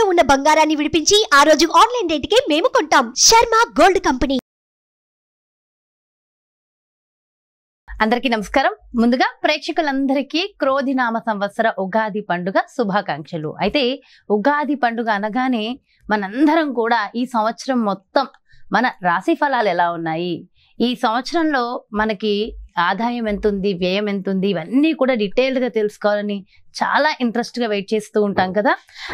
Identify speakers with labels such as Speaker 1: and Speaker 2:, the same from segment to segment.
Speaker 1: తాకట్టులో ఉన్న బంగారాన్ని విడిపించి ఆ రోజు ఆన్లైన్ రేటుకే మేము కొంటాం. Sharma gold company.
Speaker 2: అందరికీ నమస్కారం. ముందుగా ప్రేక్షకులందరికీ క్రోధినామ సంవత్సర ఉగాది పండుగ శుభాకాంక్షలు. అయితే ఉగాది పండుగ అనగానే మనందరం కూడా ఈ సంవత్సరం మొత్తం మన రాశి ఫలాలు ఎలా ఉన్నాయి, ఈ సంవత్సరంలో మనకి ఆదాయం ఎంత ఉంది, వ్యయం ఎంత ఉంది, ఇవన్నీ కూడా డీటెయిల్డ్గా తెలుసుకోవాలని చాలా ఇంట్రెస్ట్గా వెయిట్ చేస్తూ ఉంటాం కదా.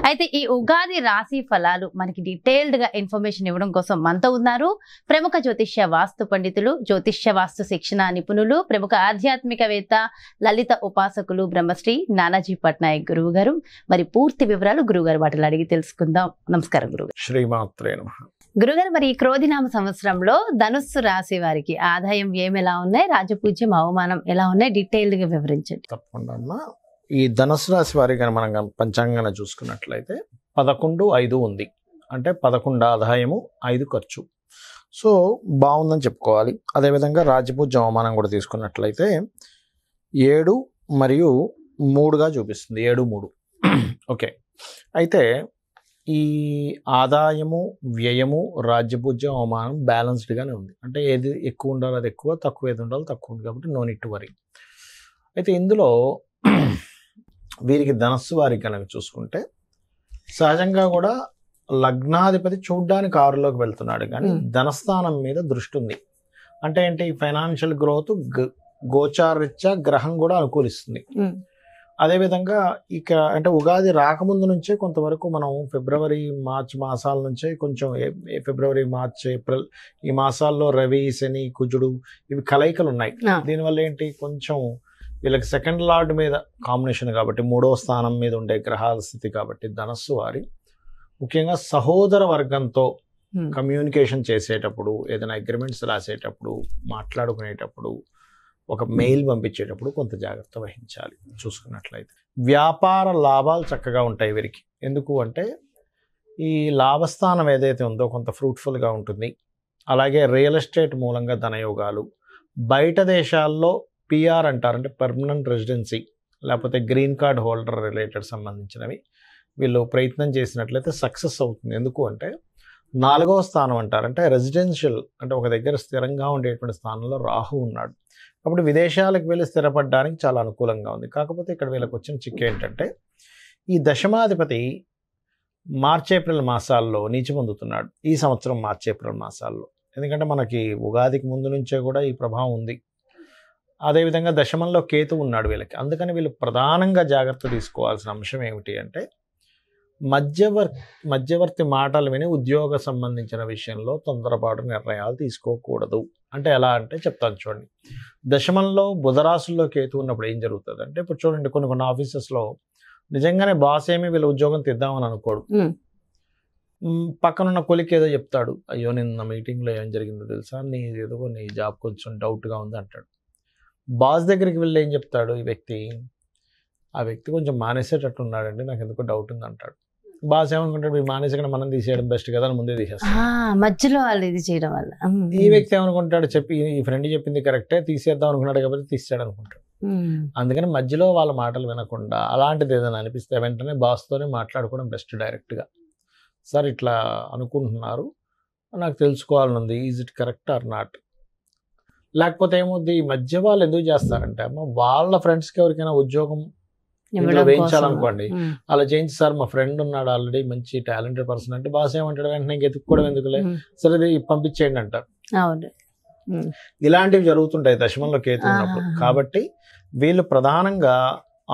Speaker 2: అయితే ఈ ఉగాది రాశి ఫలాలు మనకి డీటెయిల్డ్గా ఇన్ఫర్మేషన్ ఇవ్వడం కోసం మనతో ఉన్నారు ప్రముఖ జ్యోతిష్య వాస్తు పండితులు, జ్యోతిష్య వాస్తు శిక్షణ నిపుణులు, ప్రముఖ ఆధ్యాత్మికవేత్త, లలిత ఉపాసకులు బ్రహ్మశ్రీ నానాజీ పట్నాయక్ గురువు గారు. మరి పూర్తి వివరాలు గురువుగారు వాటిలో అడిగి తెలుసుకుందాం. నమస్కారం గురుగారు.
Speaker 3: శ్రీమాత్రే నమః.
Speaker 2: గురుగారు, మరి ఈ క్రోధినామ సంవత్సరంలో ధనుస్సు రాశి వారికి ఆదాయం వ్యయం ఎలా ఉన్నాయి, రాజపూజ్యం అవమానం ఎలా ఉన్నాయి, డీటెయిల్డ్ గా వివరించండి.
Speaker 3: తప్పకుండా అమ్మా. ఈ ధనుసు రాశి వారికి మనం పంచాంగాన్ని చూసుకున్నట్లయితే 11-5 ఉంది. అంటే 11 ఆదాయము, 5 ఖర్చు. సో బాగుందని చెప్పుకోవాలి. అదేవిధంగా రాజపూజ్యం అవమానం కూడా తీసుకున్నట్లయితే 7 మరియు 3గా చూపిస్తుంది. 7-3. ఓకే. అయితే ఈ ఆదాయము, వ్యయము, రాజ్యపూజ్యం, అవమానం బ్యాలెన్స్డ్గానే ఉంది. అంటే ఏది ఎక్కువ ఉండాలి అది ఎక్కువ, తక్కువ ఏది ఉండాలి తక్కువ ఉంది. కాబట్టి నో నీడ్ టు వరీ. అయితే ఇందులో వీరికి ధనస్సు వారికి కనుక చూసుకుంటే సహజంగా కూడా లగ్నాధిపతి చూడ్డానికి 6లోకి వెళ్తున్నాడు, కానీ ధనస్థానం మీద దృష్టి ఉంది. అంటే ఏంటి, ఫైనాన్షియల్ గ్రోత్ గోచారరీత్యా గ్రహం కూడా అనుకూలిస్తుంది. అదేవిధంగా ఇక అంటే ఉగాది రాకముందు నుంచే కొంతవరకు మనం ఫిబ్రవరి, మార్చ్ మాసాల నుంచే కొంచెం ఫిబ్రవరి, మార్చ్, ఏప్రిల్ ఈ మాసాల్లో రవి, శని, కుజుడు ఇవి కలయికలు ఉన్నాయి. దీనివల్ల ఏంటి, కొంచెం వీళ్ళకి సెకండ్ లార్డ్ మీద కాంబినేషన్ కాబట్టి, 3వ స్థానం మీద ఉండే గ్రహాల స్థితి కాబట్టి ధనస్సు వారి ముఖ్యంగా సహోదర వర్గంతో కమ్యూనికేషన్ చేసేటప్పుడు, ఏదైనా అగ్రిమెంట్స్ రాసేటప్పుడు, మాట్లాడుకునేటప్పుడు, ఒక మెయిల్ పంపించేటప్పుడు కొంత జాగ్రత్త వహించాలి. చూసుకున్నట్లయితే వ్యాపార లాభాలు చక్కగా ఉంటాయి వీరికి. ఎందుకు అంటే ఈ లాభస్థానం ఏదైతే ఉందో కొంత ఫ్రూట్ఫుల్గా ఉంటుంది. అలాగే రియల్ ఎస్టేట్ మూలంగా ధనయోగాలు, బయట దేశాల్లో పిఆర్ అంటారు, అంటే పర్మనెంట్ రెసిడెన్సీ లేకపోతే గ్రీన్ కార్డ్ హోల్డర్ రిలేటెడ్ సంబంధించినవి వీళ్ళు ప్రయత్నం చేసినట్లయితే సక్సెస్ అవుతుంది. ఎందుకు అంటే 4వ స్థానం అంటారు, అంటే రెసిడెన్షియల్, అంటే ఒక దగ్గర స్థిరంగా ఉండేటువంటి స్థానంలో రాహు ఉన్నాడు. కాబట్టి విదేశాలకు వెళ్ళి స్థిరపడడానికి చాలా అనుకూలంగా ఉంది. కాకపోతే ఇక్కడ వీళ్ళకి వచ్చిన చిక్కు ఏంటంటే ఈ దశమాధిపతి మార్చ్, ఏప్రిల్ మాసాల్లో నీచి పొందుతున్నాడు. ఈ సంవత్సరం మార్చ్, ఏప్రిల్ మాసాల్లో. ఎందుకంటే మనకి ఉగాదికి ముందు నుంచే కూడా ఈ ప్రభావం ఉంది. అదేవిధంగా దశమంలో కేతు ఉన్నాడు వీళ్ళకి. అందుకని వీళ్ళు ప్రధానంగా జాగ్రత్త తీసుకోవాల్సిన అంశం ఏమిటి అంటే మధ్యవర్తి మాటలు విని ఉద్యోగ సంబంధించిన విషయంలో తొందరపాటు నిర్ణయాలు తీసుకోకూడదు. అంటే ఎలా అంటే చెప్తాను చూడండి. దశమంలో బుధరాశుల్లో కేతు ఉన్నప్పుడు ఏం జరుగుతుంది అంటే, ఇప్పుడు చూడండి కొన్ని ఆఫీసెస్లో నిజంగానే బాస్ ఏమి వీళ్ళ ఉద్యోగం తెద్దామని అనుకోడు. పక్కనున్న కొలిక్ ఏదో చెప్తాడు, అయ్యో నిన్న మీటింగ్లో ఏం జరిగిందో తెలుసా, నీ జాబ్ కొంచెం డౌట్గా ఉంది అంటాడు. బాస్ దగ్గరికి వెళ్ళి ఏం చెప్తాడు ఆ వ్యక్తి కొంచెం మానేసేటట్టు ఉన్నాడండి, నాకు ఎందుకో డౌట్ ఉంది అంటాడు. బాస్ ఏమనుకుంటాడు, మీరు మానేసకుండా మనం తీసేయడం బెస్ట్ కదా అని ముందే తీసేస్తాడు.
Speaker 2: మధ్యలో వాళ్ళు ఇది చేయడం వల్ల
Speaker 3: ఈ వ్యక్తి ఏమనుకుంటాడు, ఈ ఫ్రెండ్ చెప్పింది కరెక్టే, తీసేద్దాం అనుకున్నాడు కాబట్టి తీసాడు అనుకుంటాడు. అందుకని మధ్యలో వాళ్ళ మాటలు వినకుండా అలాంటిది ఏదైనా అనిపిస్తే వెంటనే బాస్తోనే మాట్లాడుకోవడం బెస్ట్. డైరెక్ట్గా సార్ ఇట్లా అనుకుంటున్నారు, నాకు తెలుసుకోవాలని ఉంది, is it correct or not. లేకపోతే ఏమవుద్ది, ఈ మధ్య వాళ్ళు ఎందుకు చేస్తారంటే వాళ్ళ ఫ్రెండ్స్కి ఎవరికైనా ఉద్యోగం వేయించాలనుకోండి, అలా చేయించి సార్ మా ఫ్రెండ్ ఉన్నాడు ఆల్రెడీ మంచి టాలెంటెడ్ పర్సన్ అంటే బాస్ ఏమంటాడు, వెంటనే ఎత్తుక్కోవడం ఎందుకులే, సరే పంపించేయండి అంటారు. ఇలాంటివి జరుగుతుంటాయి దశమంలో కేతు ఉన్నప్పుడు. కాబట్టి వీళ్ళు ప్రధానంగా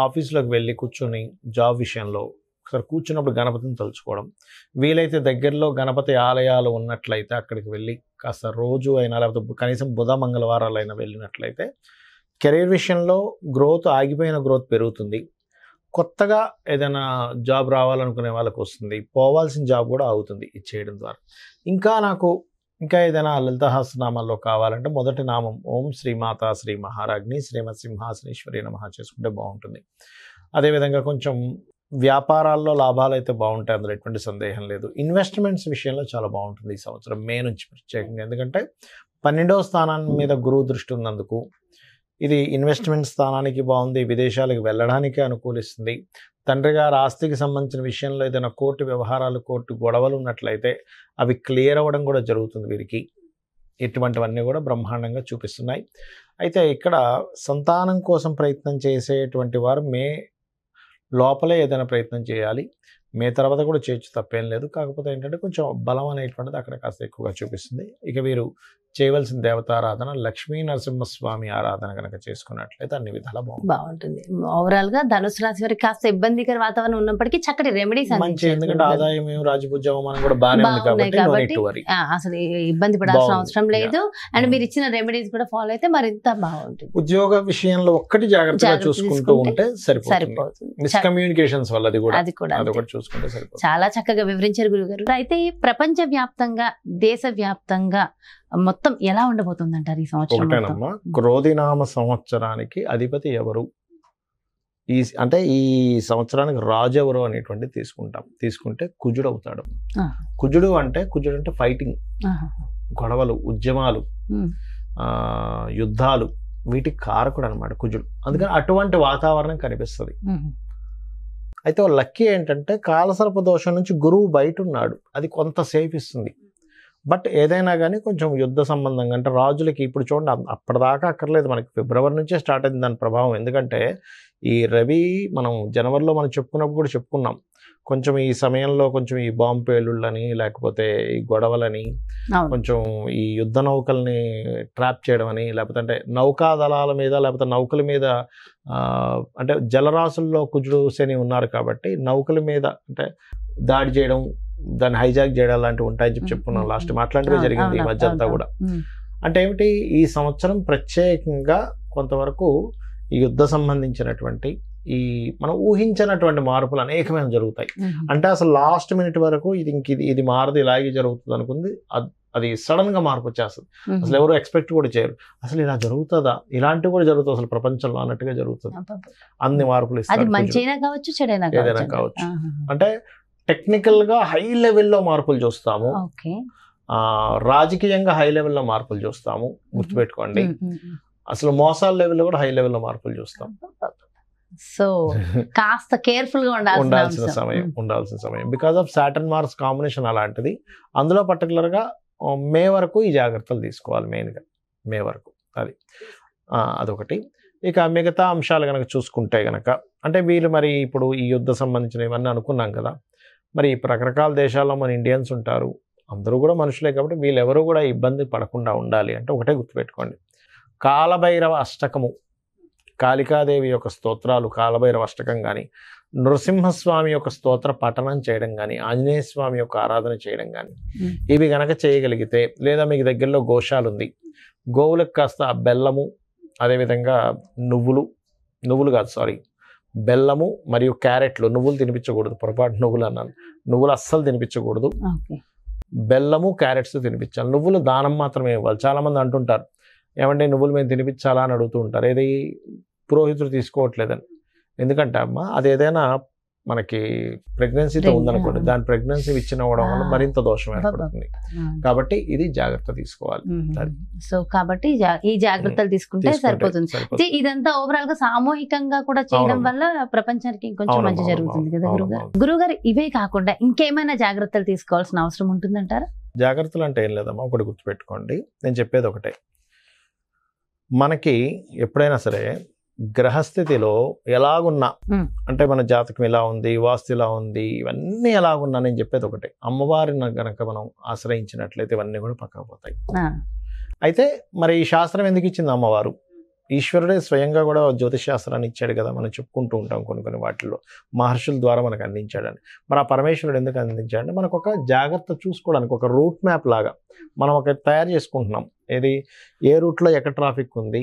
Speaker 3: ఆఫీసులోకి వెళ్ళి కూర్చొని జాబ్ విషయంలో ఒకసారి కూర్చున్నప్పుడు గణపతిని తలుచుకోవడం, వీలైతే దగ్గరలో గణపతి ఆలయాలు ఉన్నట్లయితే అక్కడికి వెళ్ళి కాస్త రోజు అయినా లేకపోతే కనీసం బుధ మంగళవారాలు అయినా వెళ్ళినట్లయితే కెరీర్ విషయంలో ఆగిపోయిన గ్రోత్ పెరుగుతుంది. కొత్తగా ఏదైనా జాబ్ రావాలనుకునే వాళ్ళకి వస్తుంది, పోవాల్సిన జాబ్ కూడా అవుతుంది ఇది చేయడం ద్వారా. ఇంకా ఏదైనా లలిత సహస్రనామాల్లో కావాలంటే మొదటి నామం ఓం శ్రీమాతా శ్రీ మహారాజ్ని శ్రీమత్ సింహాసనేశ్వరి నమః చేసుకుంటే బాగుంటుంది. అదేవిధంగా కొంచెం వ్యాపారాల్లో లాభాలు అయితే బాగుంటాయి, అందులో ఎటువంటి సందేహం లేదు. ఇన్వెస్ట్మెంట్స్ విషయంలో చాలా బాగుంటుంది ఈ సంవత్సరం మే నుంచి ప్రత్యేకంగా. ఎందుకంటే 12వ స్థానం మీద గురువు దృష్టి ఉన్నందుకు ఇది ఇన్వెస్ట్మెంట్ స్థానానికి బాగుంది, విదేశాలకు వెళ్ళడానికి అనుకూలిస్తుంది. తండ్రి గారి ఆస్తికి సంబంధించిన విషయంలో ఏదైనా కోర్టు వ్యవహారాలు, కోర్టు గొడవలు ఉన్నట్లయితే అవి క్లియర్ అవ్వడం కూడా జరుగుతుంది వీరికి. ఇటువంటివన్నీ కూడా బ్రహ్మాండంగా చూపిస్తున్నాయి. అయితే ఇక్కడ సంతానం కోసం ప్రయత్నం చేసేటువంటి వారు మే లోపలే ఏదైనా ప్రయత్నం చేయాలి. మే తర్వాత కూడా చేయొచ్చు, తప్పేం లేదు. కాకపోతే ఏంటంటే కొంచెం బలం అనేటువంటిది అక్కడ కాస్త ఎక్కువగా చూపిస్తుంది. ఇక వీరు చేయవలసిన దేవతారాధన లక్ష్మీ నరసింహస్వామి ఆరాధన కనుక చేసుకున్నట్లయితే అన్ని విధాలా
Speaker 2: బాగుంటుంది. ఓవరాల్ గా ధనుసు రాశి వారికి కాస్త ఇబ్బందికర వాతావరణం ఉన్నప్పటికీ చక్కటి రెమెడీస్
Speaker 3: మంచి, ఎందుకంటే ఆదాయం రాజపూజ అవమానం కూడా బాగానే ఉంది కాబట్టి
Speaker 2: అసలు ఇబ్బంది పడాల్సిన అవసరం లేదు. అండ్ మీరు ఇచ్చిన రెమెడీస్ కూడా ఫాలో అయితే మరింత బాగుంటుంది.
Speaker 3: ఉద్యోగ విషయంలో ఒక్కటి జాగ్రత్తగా చూసుకుంటూ ఉంటే సరిపోతుంది. మిస్కమ్యూనికేషన్స్ వల్ల అది కూడా చూసుకుంటే సరిపోతుంది.
Speaker 2: చాలా చక్కగా వివరించారు గురుగారు. అయితే ప్రపంచ వ్యాప్తంగా, దేశ వ్యాప్తంగా మొత్తం ఎలా ఉండబోతుంది అంటారు ఈ సంవత్సరం?
Speaker 3: క్రోధినామ సంవత్సరానికి అధిపతి ఎవరు, అంటే ఈ సంవత్సరానికి రాజు ఎవరు అనేటువంటి తీసుకుంటే కుజుడు అవుతాడు. కుజుడు అంటే ఫైటింగ్, గొడవలు, ఉద్యమాలు, యుద్ధాలు, వీటికి కారకుడు అనమాట కుజుడు. అందుకని అటువంటి వాతావరణం కనిపిస్తుంది. అయితే లక్కీ ఏంటంటే కాలసర్ప దోషం నుంచి గురువు బయట ఉన్నాడు, అది కొంత సేఫ్ ఇస్తుంది. బట్ ఏదైనా కానీ కొంచెం యుద్ధ సంబంధంగా, అంటే రాజులకి ఇప్పుడు చూడండి అప్పటిదాకా అక్కర్లేదు, మనకి ఫిబ్రవరి నుంచే స్టార్ట్ అయింది దాని ప్రభావం. ఎందుకంటే ఈ రవి మనం జనవరిలో మనం చెప్పుకున్నప్పుడు కూడా చెప్పుకున్నాం, కొంచెం ఈ సమయంలో కొంచెం ఈ బాంబు పేలుళ్ళని, లేకపోతే ఈ గొడవలని, కొంచెం ఈ యుద్ధ నౌకల్ని ట్రాప్ చేయడం అని, లేకపోతే అంటే నౌకా దళాల మీద, లేకపోతే నౌకల మీద, అంటే జలరాశుల్లో కుజుడు శని ఉన్నారు కాబట్టి నౌకల మీద అంటే దాడి చేయడం, దాన్ని హైజాక్ చేయడం లాంటివి ఉంటాయని చెప్పుకున్నాం లాస్ట్ మాట్లాడితే జరిగింది ఈ మధ్య అంతా కూడా. అంటే ఏమిటి, ఈ సంవత్సరం ప్రత్యేకంగా కొంతవరకు ఈ యుద్ధ సంబంధించినటువంటి ఈ మనం ఊహించినటువంటి మార్పులు అనేకమైన జరుగుతాయి. అంటే అసలు లాస్ట్ మినిట్ వరకు ఇది మారదు, ఇలాగే జరుగుతుంది అనుకుంది, అది సడన్ గా మార్పు వచ్చేస్తుంది. అసలు ఎవరు ఎక్స్పెక్ట్ కూడా చేయరు, అసలు ఇలా జరుగుతుందా, ఇలాంటివి కూడా జరుగుతుంది అసలు ప్రపంచంలో అన్నట్టుగా జరుగుతుంది. అన్ని మార్పులు
Speaker 2: ఏదైనా
Speaker 3: కావచ్చు. అంటే టెక్నికల్ గా హై లెవెల్లో మార్పులు చూస్తాము, రాజకీయంగా హై లెవెల్లో మార్పులు చూస్తాము, గుర్తుపెట్టుకోండి. అసలు మోసాల లెవెల్లో కూడా హై లెవెల్లో మార్పులు చూస్తాం.
Speaker 2: సో కాస్త కేర్ఫుల్ గా ఉండాల్సిన
Speaker 3: సమయం because of Saturn Mars combination అలాంటిది. అందులో పర్టికులర్ గా మే వరకు ఈ జాగ్రత్తలు తీసుకోవాలి, మెయిన్గా మే వరకు. అదొకటి. ఇక మిగతా అంశాలు కనుక చూసుకుంటే కనుక అంటే వీళ్ళు మరి ఇప్పుడు ఈ యుద్ధ సంబంధించిన ఇవన్నీ అనుకున్నాం కదా, మరి రకరకాల దేశాల్లో మన ఇండియన్స్ ఉంటారు, అందరూ కూడా మనుషులే కాబట్టి వీళ్ళెవరూ కూడా ఇబ్బంది పడకుండా ఉండాలి అంటే ఒకటే గుర్తుపెట్టుకోండి, కాలభైరవ అష్టకము, కాళికాదేవి యొక్క స్తోత్రాలు, కాలభైరవ అష్టకం కానీ, నృసింహస్వామి యొక్క స్తోత్ర పఠనం చేయడం కానీ, ఆంజనేయ స్వామి యొక్క ఆరాధన చేయడం కానీ, ఇవి గనక చేయగలిగితే, లేదా మీకు దగ్గరలో గోశాల ఉంది, గోవులకు కాస్త బెల్లము, అదేవిధంగా నువ్వులు కాదు సారీ బెల్లము మరియు క్యారెట్లు, నువ్వులు తినిపించకూడదు, పొరపాటు నువ్వులు అన్నాను, నువ్వులు అస్సలు తినిపించకూడదు, బెల్లము క్యారెట్స్ తినిపించాలి. నువ్వులు దానం మాత్రమే ఇవ్వాలి. చాలామంది అంటుంటారు ఏమంటే నువ్వులు మేము తినిపించాలా అని అడుగుతూ ఉంటారు, ఏది పురోహితుడు తీసుకోవట్లేదని. ఎందుకంటే అమ్మ అది ఏదైనా మనకి ప్రెగ్నెన్సీతో ఉందనుకోండి, దాని ప్రెగ్నెన్సీ ఇచ్చినవ్వడం వల్ల మరింత దోషం ఏర్పడుతుంది. కాబట్టి ఇది జాగ్రత్త తీసుకోవాలి.
Speaker 2: సో కాబట్టి ఈ జాగ్రత్తలు తీసుకుంటే సరిపోతుంది. ఇదంతా ఓవరాల్ గా సామూహికంగా కూడా చేయడం వల్ల ప్రపంచానికి ఇంకొంచెం మంచి జరుగుతుంది కదా గురుగారు. గురుగారు ఇవే కాకుండా ఇంకేమైనా జాగ్రత్తలు తీసుకోవాల్సిన అవసరం ఉంటుందంటారా?
Speaker 3: జాగ్రత్తలు అంటే ఏం లేదమ్మా, ఒకటి గుర్తుపెట్టుకోండి, నేను చెప్పేది ఒకటే, మనకి ఎప్పుడైనా సరే గ్రహస్థితిలో ఎలాగున్నా, అంటే మన జాతకం ఎలా ఉంది, వాస్తు ఎలా ఉంది, ఇవన్నీ ఎలాగున్నా, నేను చెప్పేది ఒకటే, అమ్మవారిని గనక మనం ఆశ్రయించినట్లయితే ఇవన్నీ కూడా పక్కకు పోతాయి. అయితే మరి ఈ శాస్త్రం ఎందుకు ఇచ్చింది అమ్మవారు? ఈశ్వరుడే స్వయంగా కూడా జ్యోతిష్ శాస్త్రాన్ని ఇచ్చాడు కదా, మనం చెప్పుకుంటూ ఉంటాం కొన్ని వాటిల్లో మహర్షుల ద్వారా మనకు అందించాడని. మరి ఆ పరమేశ్వరుడు ఎందుకు అందించాడంటే మనకు ఒక జాగ్రత్త చూసుకోవడానికి, ఒక రూట్ మ్యాప్ లాగా మనం ఒక తయారు చేసుకుంటున్నాం. ఏది ఏ రూట్లో ఎక్కడ ట్రాఫిక్ ఉంది,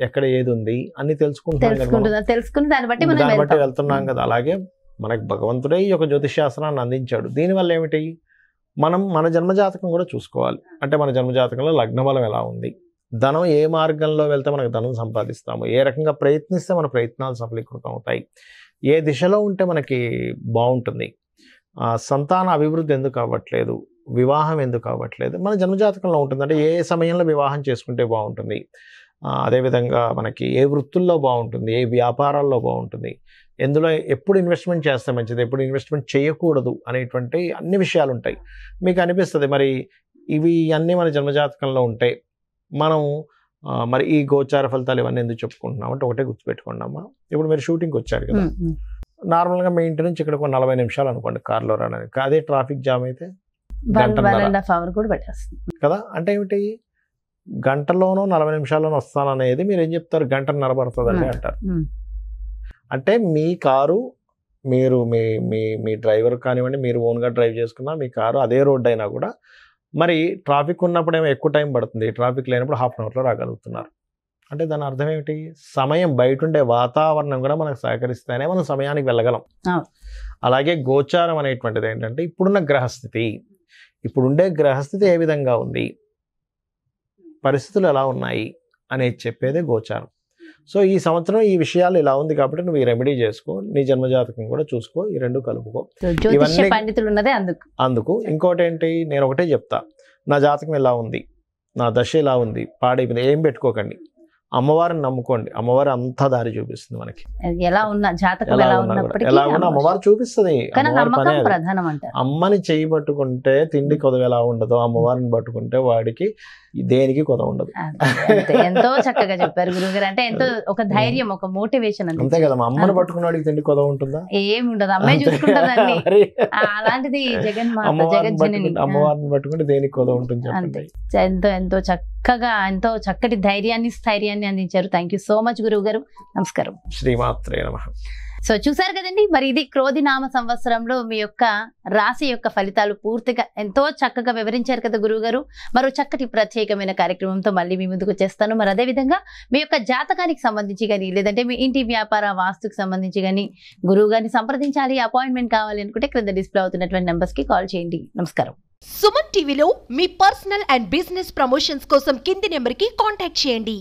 Speaker 3: ఎక్కడ ఏది ఉంది అన్ని
Speaker 2: తెలుసుకుని దాన్ని బట్టి
Speaker 3: వెళ్తున్నాం కదా. అలాగే మనకు భగవంతుడే ఈ యొక్క జ్యోతిష్ శాస్త్రాన్ని అందించాడు. దీనివల్ల ఏమిటి, మనం మన జన్మజాతకం కూడా చూసుకోవాలి. అంటే మన జన్మజాతకంలో లగ్నబలం ఎలా ఉంది, ధనం ఏ మార్గంలో వెళ్తే మనకు ధనం సంపాదిస్తాము, ఏ రకంగా ప్రయత్నిస్తే మన ప్రయత్నాలు సఫలీకృతం అవుతాయి, ఏ దిశలో ఉంటే మనకి బాగుంటుంది, సంతాన అభివృద్ధి ఎందుకు అవ్వట్లేదు, వివాహం ఎందుకు అవ్వట్లేదు, మన జన్మజాతకంలో ఉంటుంది. అంటే ఏ సమయంలో వివాహం చేసుకుంటే బాగుంటుంది, అదేవిధంగా మనకి ఏ వృత్తుల్లో బాగుంటుంది, ఏ వ్యాపారాల్లో బాగుంటుంది, ఎందులో ఎప్పుడు ఇన్వెస్ట్మెంట్ చేస్తే మంచిది, ఎప్పుడు ఇన్వెస్ట్మెంట్ చేయకూడదు అనేటువంటి అన్ని విషయాలు ఉంటాయి. మీకు అనిపిస్తుంది మరి ఇవి అన్నీ మన జన్మజాతకంలో ఉంటాయి, మనం మరి ఈ గోచార ఫలితాలు ఇవన్నీ ఎందుకు చెప్పుకుంటున్నాం అంటే ఒకటే గుర్తుపెట్టుకున్నామా, ఇప్పుడు మీరు షూటింగ్కి వచ్చారు కదా, నార్మల్గా మీ ఇంటి నుంచి ఇక్కడ 40 నిమిషాలు అనుకోండి కార్లో రావడానికి, అదే ట్రాఫిక్ జామ్ అయితే కదా. అంటే ఏమిటి, గంటలోనో 40 నిమిషాల్లోనో వస్తాననేది మీరు ఏం చెప్తారు, గంటన్నర పడుతుందండి అంటారు. అంటే మీ కారు మీరు మీ మీ మీ డ్రైవర్ కానివ్వండి, మీరు ఓన్గా డ్రైవ్ చేసుకున్నా మీ కారు అదే రోడ్డు అయినా కూడా మరి ట్రాఫిక్ ఉన్నప్పుడు ఏమో ఎక్కువ టైం పడుతుంది, ట్రాఫిక్ లేనప్పుడు హాఫ్ అన్ అవర్లో రాగలుగుతున్నారు. అంటే దాని అర్థం ఏమిటి, సమయం బయట ఉండే వాతావరణం కూడా మనకు సహకరిస్తేనే మనం సమయానికి వెళ్ళగలం. అలాగే గోచారం అనేటువంటిది ఏంటంటే ఇప్పుడున్న గ్రహస్థితి, ఇప్పుడుండే గ్రహస్థితి ఏ విధంగా ఉంది, పరిస్థితులు ఎలా ఉన్నాయి అనేది చెప్పేదే గోచారం. సో ఈ సంవత్సరం ఈ విషయాలు ఇలా ఉంది కాబట్టి నువ్వు ఈ రెమెడీ చేసుకో, నీ జన్మజాతకం కూడా చూసుకో, ఈ రెండు కలుపుకో. అందుకు ఇంకోటి ఏంటి, నేను ఒకటే చెప్తా, నా జాతకం ఎలా ఉంది, నా దశ ఎలా ఉంది, పాడైపోయింది, ఏం పెట్టుకోకండి, అమ్మవారిని నమ్ముకోండి, అమ్మవారి అంతా దారి చూపిస్తుంది మనకి.
Speaker 2: ఎలా ఉన్నా జాతకం ఎలా
Speaker 3: ఉన్నా అమ్మవారు చూపిస్తుంది. అమ్మని చేయి పట్టుకుంటే తిండి కొదవ ఎలా ఉండదు, అమ్మవారిని పట్టుకుంటే వాడికి దేనికి కొదవ ఉండదు.
Speaker 2: ఎంతో చక్కగా చెప్పారు గురువుగారు. అంటే ఎంతో ఒక ధైర్యం, ఒక మోటివేషన్
Speaker 3: అంతే కదా. అమ్మని పట్టుకున్న వాడికి తిండి కొదవ ఉంటుందా,
Speaker 2: ఏమి ఉండదు, అమ్మాయి చూసుకుంటుందండి. అలాంటిది
Speaker 3: అమ్మవారిని పట్టుకుంటే దేనికి కొదవ ఉంటుంది చెప్పండి.
Speaker 2: ఎంతో ఎంతో చక్కగా, ఎంతో చక్కటి ధైర్యాన్ని స్థైర్యాన్ని అందించారు. థ్యాంక్ యూ సో మచ్ గురువు గారు. నమస్కారం.
Speaker 3: శ్రీమాత్రే నమః.
Speaker 2: సో చూసారు కదండి, మరి ఇది క్రోధినామ సంవత్సరంలో మీ యొక్క రాశి యొక్క ఫలితాలు పూర్తిగా ఎంతో చక్కగా వివరించారు కదా గురువు గారు. మరో చక్కటి ప్రత్యేకమైన కార్యక్రమంతో మళ్ళీ మీ ముందుకు వచ్చేస్తాను. మరి అదేవిధంగా మీ యొక్క జాతకానికి సంబంధించి కానీ, లేదంటే మీ ఇంటి వ్యాపార వాస్తుకు సంబంధించి కానీ గురువు గారిని సంప్రదించాలి, అపాయింట్మెంట్ కావాలి అనుకుంటే క్రింద డిస్ప్లే అవుతున్నటువంటి నెంబర్స్ కి కాల్ చేయండి. నమస్కారం.
Speaker 1: సుమన్ టీవీలో మీ పర్సనల్ అండ్ బిజినెస్ ప్రమోషన్స్ కోసం కింది నెంబర్ కి కాంటాక్ట్ చేయండి.